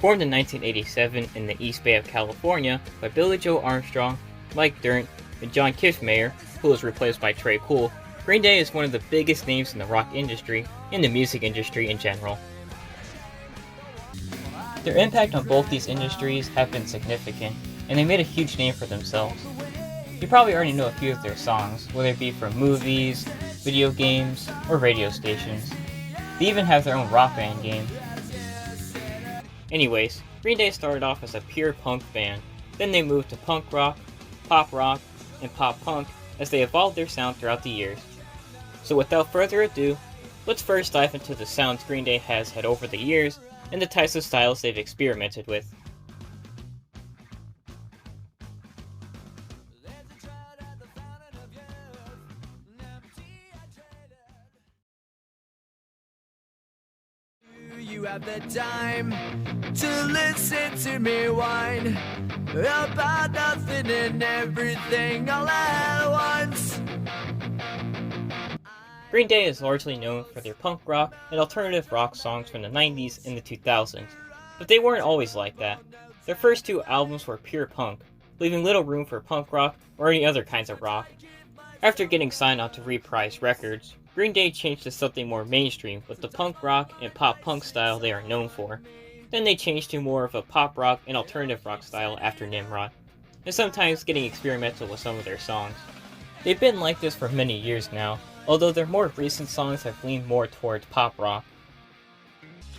Formed in 1987 in the East Bay of California by Billy Joe Armstrong, Mike Dirnt, and John Kiffmeyer, who was replaced by Trey Poole, Green Day is one of the biggest names in the rock industry and the music industry in general. Their impact on both these industries have been significant, and they made a huge name for themselves. You probably already know a few of their songs, whether it be from movies, video games, or radio stations. They even have their own rock band game. Anyways, Green Day started off as a pure punk band, then they moved to punk rock, and pop punk as they evolved their sound throughout the years. So without further ado, let's first dive into the sounds Green Day has had over the years and the types of styles they've experimented with. You have the time to listen to me whine about nothing and everything all at once. Green Day is largely known for their punk rock and alternative rock songs from the 90s and the 2000s, but they weren't always like that. Their first two albums were pure punk, leaving little room for punk rock or any other kinds of rock. After getting signed onto Reprise Records, Green Day changed to something more mainstream with the punk rock and pop punk style they are known for. Then they changed to more of a pop rock and alternative rock style after Nimrod, and sometimes getting experimental with some of their songs. They've been like this for many years now, although their more recent songs have leaned more towards pop rock.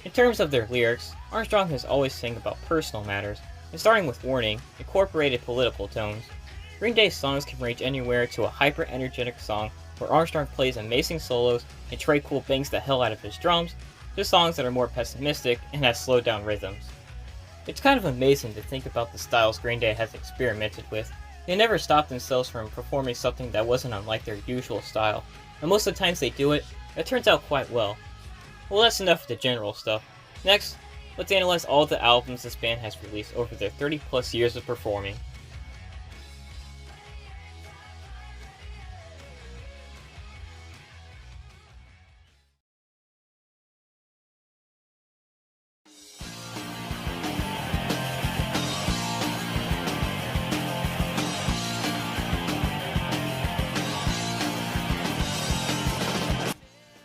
In terms of their lyrics, Armstrong has always sang about personal matters, and starting with Warning, incorporated political tones. Green Day's songs can range anywhere to a hyper-energetic song where Armstrong plays amazing solos and Trey Poole bangs the hell out of his drums, to songs that are more pessimistic and have slowed down rhythms. It's kind of amazing to think about the styles Green Day has experimented with. They never stopped themselves from performing something that wasn't unlike their usual style, and most of the times they do it, it turns out quite well. Well, that's enough of the general stuff. Next, let's analyze all the albums this band has released over their 30 plus years of performing.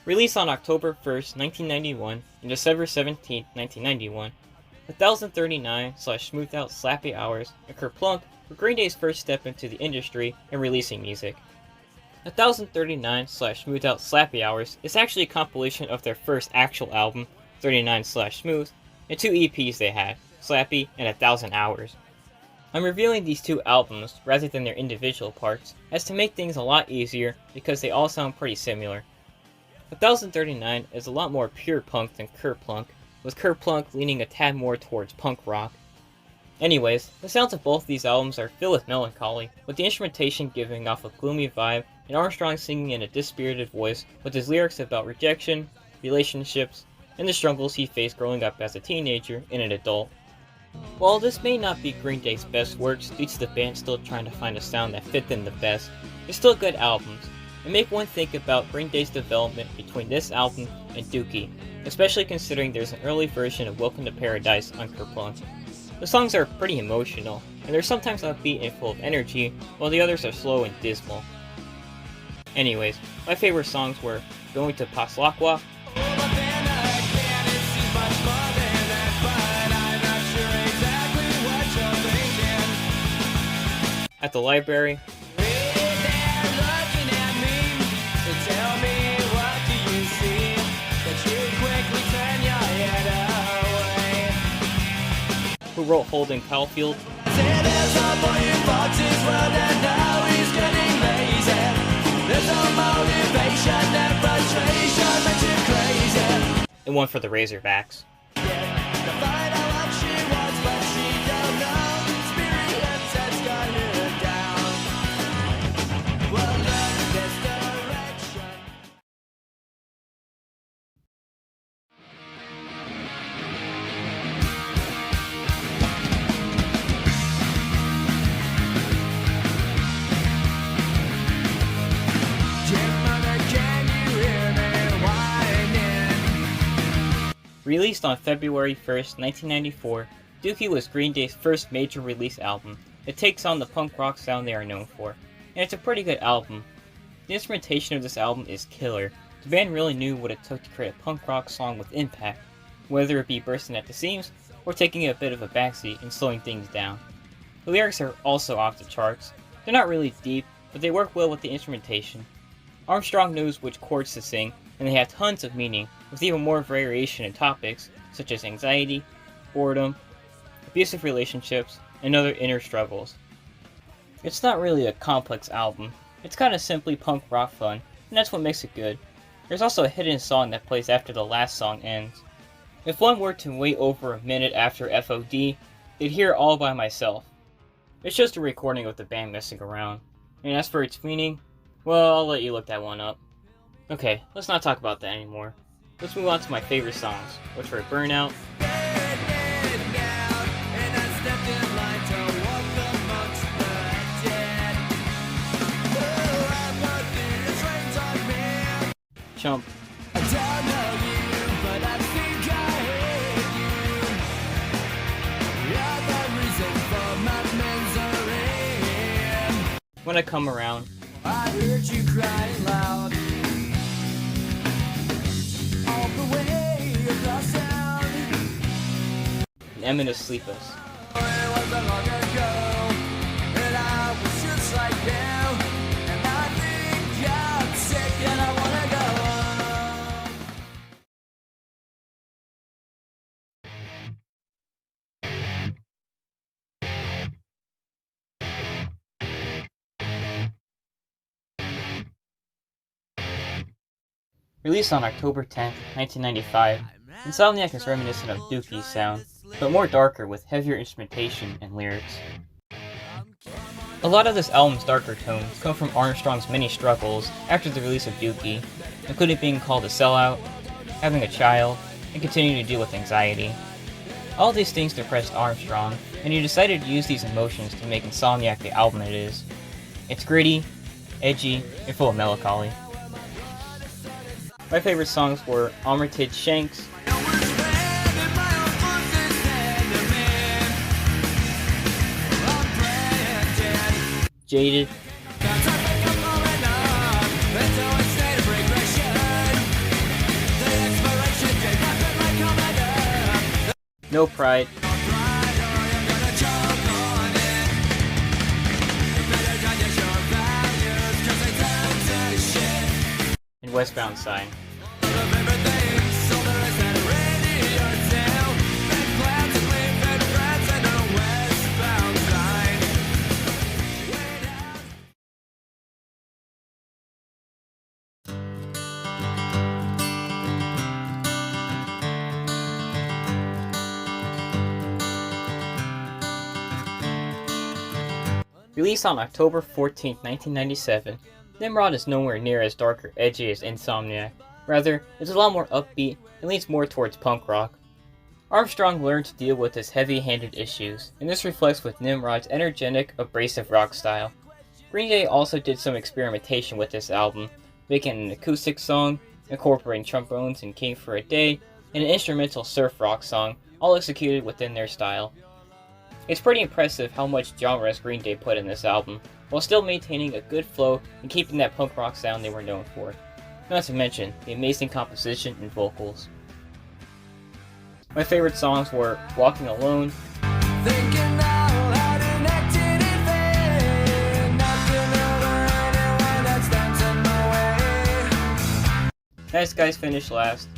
Released on October 1st, 1991 and December 17th, 1991, 1039/Smoothed Out Slappy Hours and Kerplunk were Green Day's first step into the industry and releasing music. 1039/Smoothed Out Slappy Hours is actually a compilation of their first actual album, 39/Smooth, and two EPs they had, Slappy and 1000 Hours. I'm reviewing these two albums rather than their individual parts, as to make things a lot easier because they all sound pretty similar. 1039 is a lot more pure punk than Kerplunk, with Kerplunk leaning a tad more towards punk rock. Anyways, the sounds of both these albums are filled with melancholy, with the instrumentation giving off a gloomy vibe and Armstrong singing in a dispirited voice with his lyrics about rejection, relationships, and the struggles he faced growing up as a teenager and an adult. While this may not be Green Day's best works due to the band still trying to find a sound that fit them the best, they're still good albums, and make one think about Green Day's development between this album and Dookie, especially considering there's an early version of Welcome to Paradise on Kerplunk. The songs are pretty emotional, and they're sometimes upbeat and full of energy, while the others are slow and dismal. Anyways, my favorite songs were Going to Paslakwa, At the Library, Who Wrote Holden Caulfield, and one for the Razorbacks. Released on February 1st, 1994, Dookie was Green Day's first major release album. It takes on the punk rock sound they are known for, and it's a pretty good album. The instrumentation of this album is killer. The band really knew what it took to create a punk rock song with impact, whether it be bursting at the seams or taking a bit of a backseat and slowing things down. The lyrics are also off the charts. They're not really deep, but they work well with the instrumentation. Armstrong knows which chords to sing, and they have tons of meaning, with even more variation in topics such as anxiety, boredom, abusive relationships, and other inner struggles. It's not really a complex album. It's kind of simply punk rock fun, and that's what makes it good. There's also a hidden song that plays after the last song ends. If one were to wait over a minute after FOD, they'd hear it all by myself. It's just a recording of the band messing around. And as for its meaning, well, I'll let you look that one up. Okay, let's not talk about that anymore. Let's move on to my favorite songs, which are Burnout, Chump, When I Come Around, I heard you crying loud all the way across town. and Eminem Sleep Us. It wasn't long ago, and I was just like you, and I think I'm sick and I wanna go. Released on October 10th, 1995, Insomniac is reminiscent of Dookie's sound, but more darker with heavier instrumentation and lyrics. A lot of this album's darker tones come from Armstrong's many struggles after the release of Dookie, including being called a sellout, having a child, and continuing to deal with anxiety. All these things depressed Armstrong, and he decided to use these emotions to make Insomniac the album it is. It's gritty, edgy, and full of melancholy. My favorite songs were Armitage Shanks, Jaded, No Pride, and Westbound Side. Released on October 14, 1997, Nimrod is nowhere near as dark or edgy as Insomniac. Rather, it's a lot more upbeat and leans more towards punk rock. Armstrong learned to deal with his heavy-handed issues, and this reflects with Nimrod's energetic, abrasive rock style. Green Day also did some experimentation with this album, making an acoustic song, incorporating trombones in King for a Day, and an instrumental surf rock song, all executed within their style. It's pretty impressive how much genres Green Day put in this album, while still maintaining a good flow and keeping that punk rock sound they were known for. Not to mention the amazing composition and vocals. My favorite songs were Walking Alone, Nice Guys Finish Last,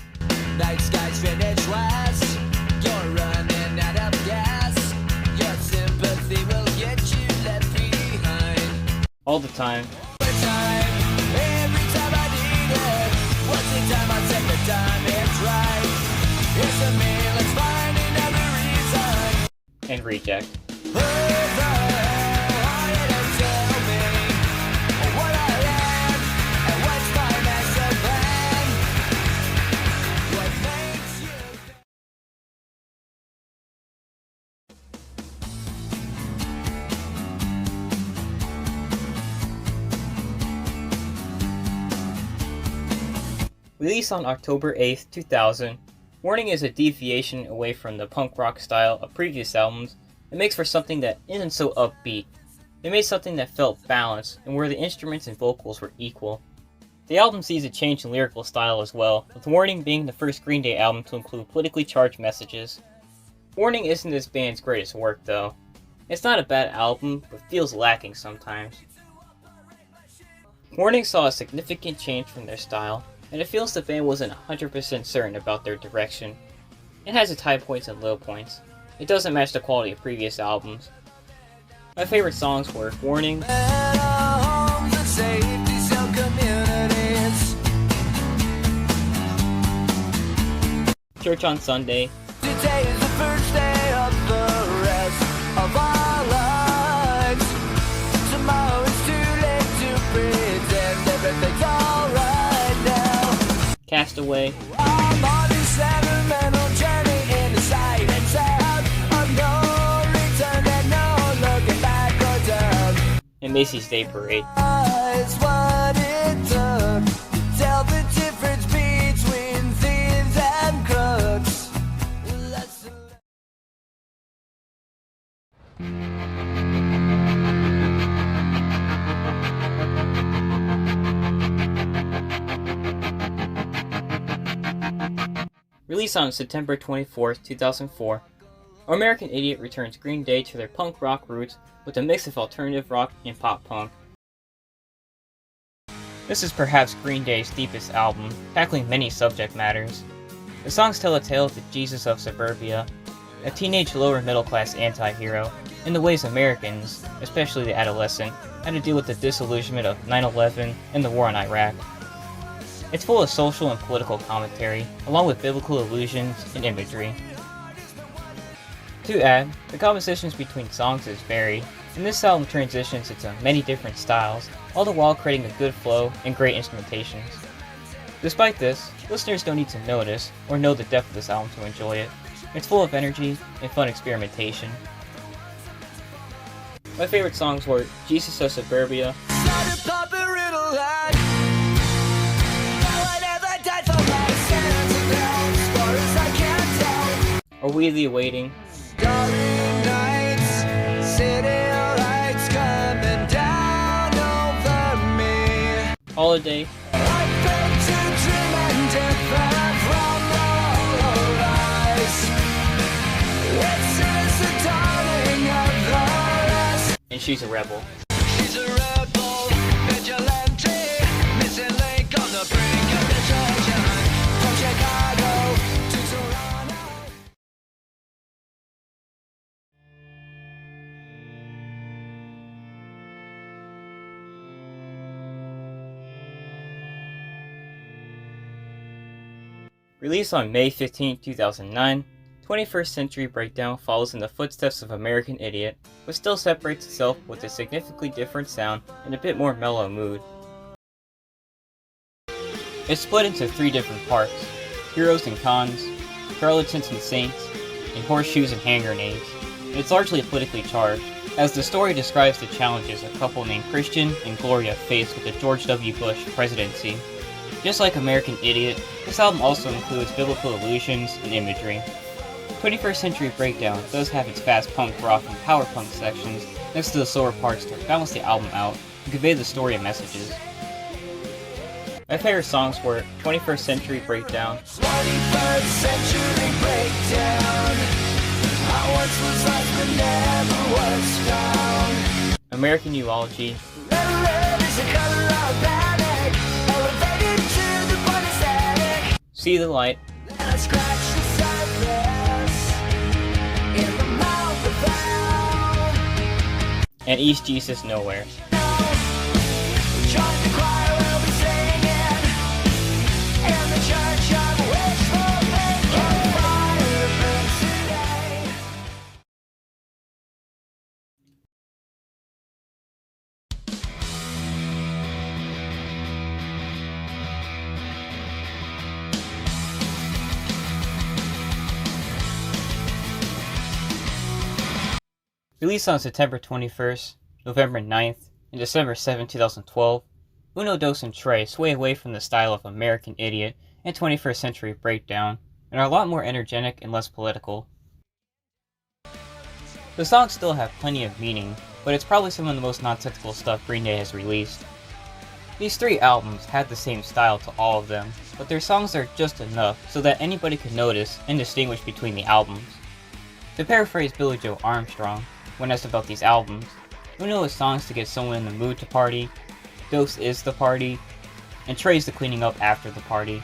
Nice guys finish last. You're running out of gas. Your sympathy will get you left behind. All the Time, Every time I need it. What's the time I set the time? It's right. It's a me. Let's find another reason. and Reject. Released on October 8th, 2000, Warning is a deviation away from the punk rock style of previous albums and makes for something that isn't so upbeat. They made something that felt balanced and where the instruments and vocals were equal. The album sees a change in lyrical style as well, with Warning being the first Green Day album to include politically charged messages. Warning isn't this band's greatest work though. It's not a bad album, but feels lacking sometimes. Warning saw a significant change from their style, and it feels the band wasn't 100% certain about their direction. It has its high points and low points. It doesn't match the quality of previous albums. My favorite songs were Warning, Church on Sunday, Today is the first day of the rest of our lives. Tomorrow is too late to pretend everything's alright now. Castaway, I'm on this sentimental journey in the sight and sound of no return and no looking back or down. and Macy's Day Parade. It's what it took to tell the difference between thieves and crooks. That's Released on September 24th, 2004, American Idiot returns Green Day to their punk rock roots with a mix of alternative rock and pop punk. This is perhaps Green Day's deepest album, tackling many subject matters. The songs tell a tale of the Jesus of suburbia, a teenage lower middle class anti-hero, and the ways Americans, especially the adolescent, had to deal with the disillusionment of 9/11 and the war in Iraq. It's full of social and political commentary, along with biblical allusions and imagery. To add, the compositions between songs is varied, and this album transitions into many different styles, all the while creating a good flow and great instrumentations. Despite this, listeners don't need to notice or know the depth of this album to enjoy it. It's full of energy and fun experimentation. My favorite songs were Jesus of Suburbia, Are We the Awaiting, Holiday, and She's a Rebel. She's a rebel, vigilante, missing link on the brink of destruction. From Chicago to Toronto. Released on May 15, 2009, 21st Century Breakdown follows in the footsteps of American Idiot, but still separates itself with a significantly different sound and a bit more mellow mood. It's split into 3 different parts: Heroes and Cons, Charlatans and Saints, and Horseshoes and Hand Grenades. And it's largely politically charged, as the story describes the challenges a couple named Christian and Gloria faced with the George W. Bush presidency. Just like American Idiot, this album also includes biblical allusions and imagery. 21st Century Breakdown does have its fast punk rock and power punk sections next to the slower parts to balance the album out and convey the story and messages. My favorite songs were 21st Century Breakdown, 21st Century Breakdown. I once was lost but never was found. American Eulogy, Red is the color of panic, elevated to the point of static. See the Light, Then I scratch the surface in the mouth of hell. and East Jesus Nowhere. Join the choir, we'll be singing in the church of wishful thinking. Fire burns today. Released on September 21st, November 9th, and December 7, 2012, Uno Dos and Tres sway away from the style of American Idiot and 21st Century Breakdown. and are a lot more energetic and less political. The songs still have plenty of meaning, but it's probably some of the most nonsensical stuff Green Day has released. These 3 albums had the same style to all of them, but their songs are just enough so that anybody could notice and distinguish between the albums. To paraphrase Billy Joe Armstrong, when asked about these albums, Uno is songs to get someone in the mood to party, Dose is the party, and Trey's the cleaning up after the party.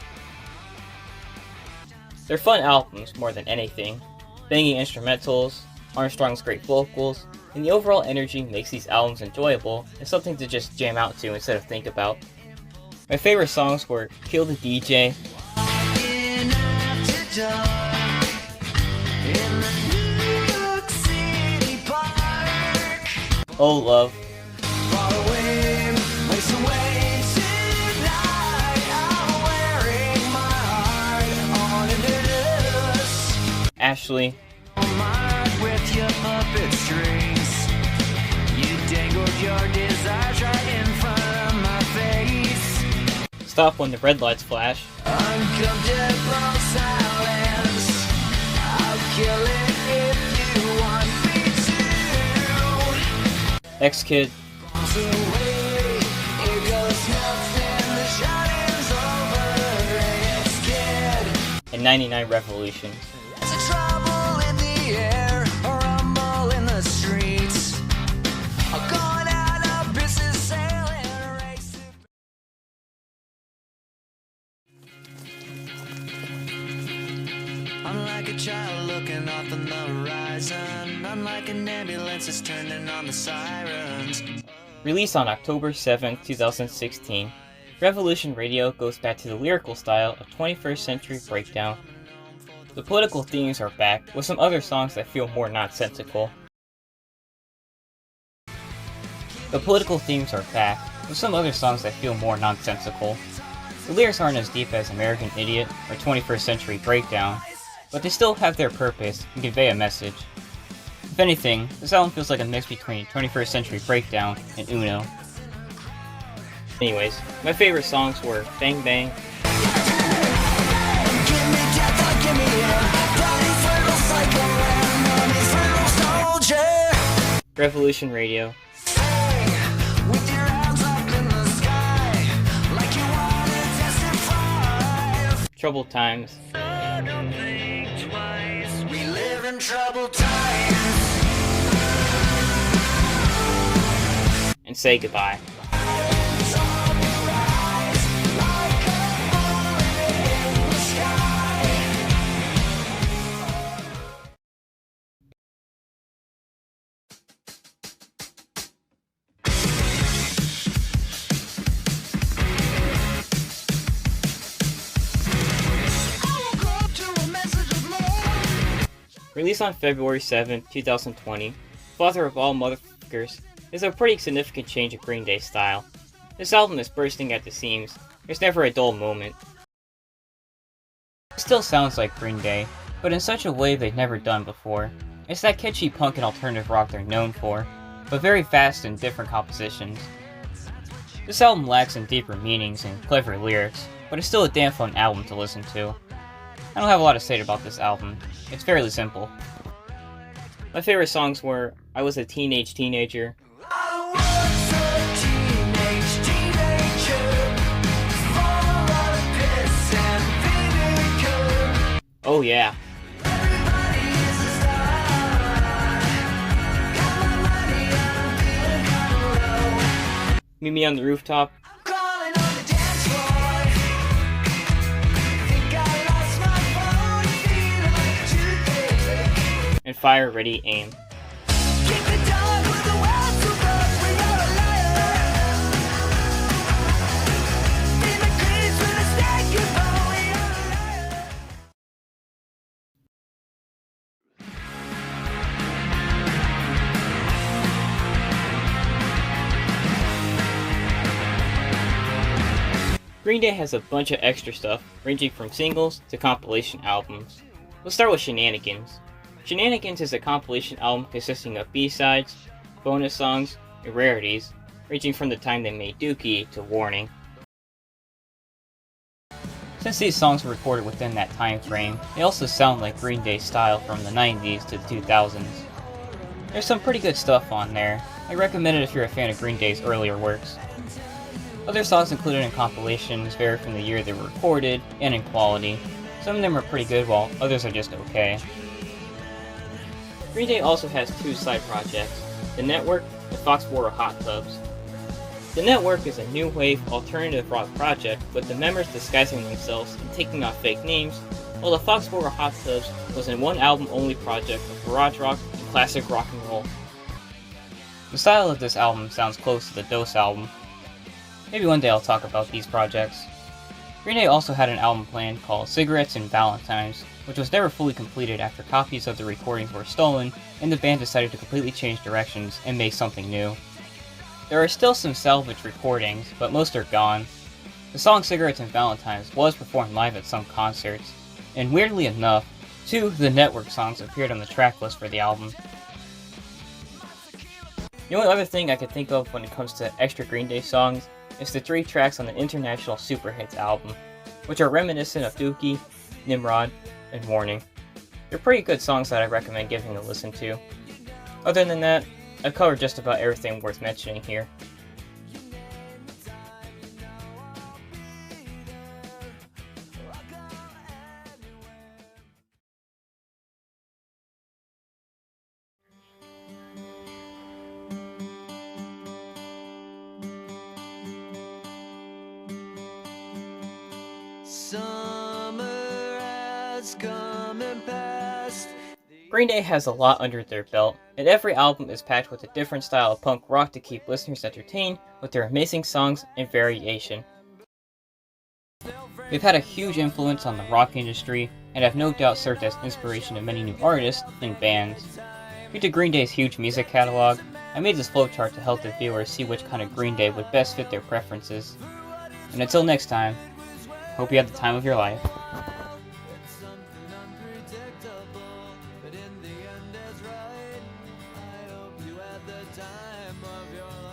They're fun albums more than anything. Banging instrumentals, Armstrong's great vocals, and the overall energy makes these albums enjoyable and something to just jam out to instead of think about. My favorite songs were Kill the DJ, Oh Love, Ashley, with your puppet strings. You dangled your desires right in front of my face. Stop When the Red Lights Flash, Uncomfortable silence. I'll kill it if you want me to. X-Kid, Away, here goes nothing. The shining's over. X-Kid. and 99 Revolutions. There's a trouble in the air, a rumble in the streets. Going out of business, sailing a race. I'm like a child looking off on the horizon. I'm like an ambulance that's turning on the sirens. Released on October 7, 2016, Revolution Radio goes back to the lyrical style of 21st Century Breakdown. The political themes are back, with some other songs that feel more nonsensical. The lyrics aren't as deep as American Idiot or 21st Century Breakdown, but they still have their purpose and convey a message. If anything, this album feels like a mix between 21st Century Breakdown and Uno. Anyways, my favorite songs were Bang Bang, Revolution Radio, Troubled Times, We live in troubled times. and Say Goodbye. Released on February 7, 2020, Father of All Motherfuckers is a pretty significant change of Green Day style. This album is bursting at the seams, there's never a dull moment. It still sounds like Green Day, but in such a way they've never done before. It's that catchy punk and alternative rock they're known for, but very fast and different compositions. This album lacks in deeper meanings and clever lyrics, but it's still a damn fun album to listen to. I don't have a lot to say about this album. It's fairly simple. My favorite songs were I Was a Teenager, Oh Yeah, Meet Me on the Rooftop, and Fire, Ready, Aim. Green Day has a bunch of extra stuff, ranging from singles to compilation albums. Let's start with Shenanigans. Shenanigans is a compilation album consisting of B-sides, bonus songs, and rarities, ranging from the time they made Dookie to Warning. Since these songs were recorded within that time frame, they also sound like Green Day's style from the 90s to the 2000s. There's some pretty good stuff on there. I recommend it if you're a fan of Green Day's earlier works. Other songs included in compilations vary from the year they were recorded and in quality. Some of them are pretty good while others are just okay. Green Day also has two side projects, The Network and Foxborough Hot Tubs. The Network is a new wave alternative rock project with the members disguising themselves and taking on fake names, while the Foxborough Hot Tubs was a one album only project of garage rock and classic rock and roll. The style of this album sounds close to the Dose album. Maybe one day I'll talk about these projects. Green Day also had an album planned called Cigarettes and Valentines, which was never fully completed after copies of the recordings were stolen and the band decided to completely change directions and make something new. There are still some salvaged recordings, but most are gone. The song Cigarettes and Valentines was performed live at some concerts, and weirdly enough, two of the Network songs appeared on the track list for the album. The only other thing I could think of when it comes to extra Green Day songs is the 3 tracks on the International Super Hits album, which are reminiscent of Dookie, Nimrod, and Warning. They're pretty good songs that I recommend giving a listen to. Other than that, I've covered just about everything worth mentioning here. Summer has come and passed. Green Day has a lot under their belt, and every album is packed with a different style of punk rock to keep listeners entertained with their amazing songs and variation. They've had a huge influence on the rock industry, and have no doubt served as inspiration to many new artists and bands. Due to Green Day's huge music catalog, I made this flowchart to help the viewers see which kind of Green Day would best fit their preferences. And until next time, hope you have the time of your life. It's something unpredictable, but in the end it's right. I hope you had the time of your life.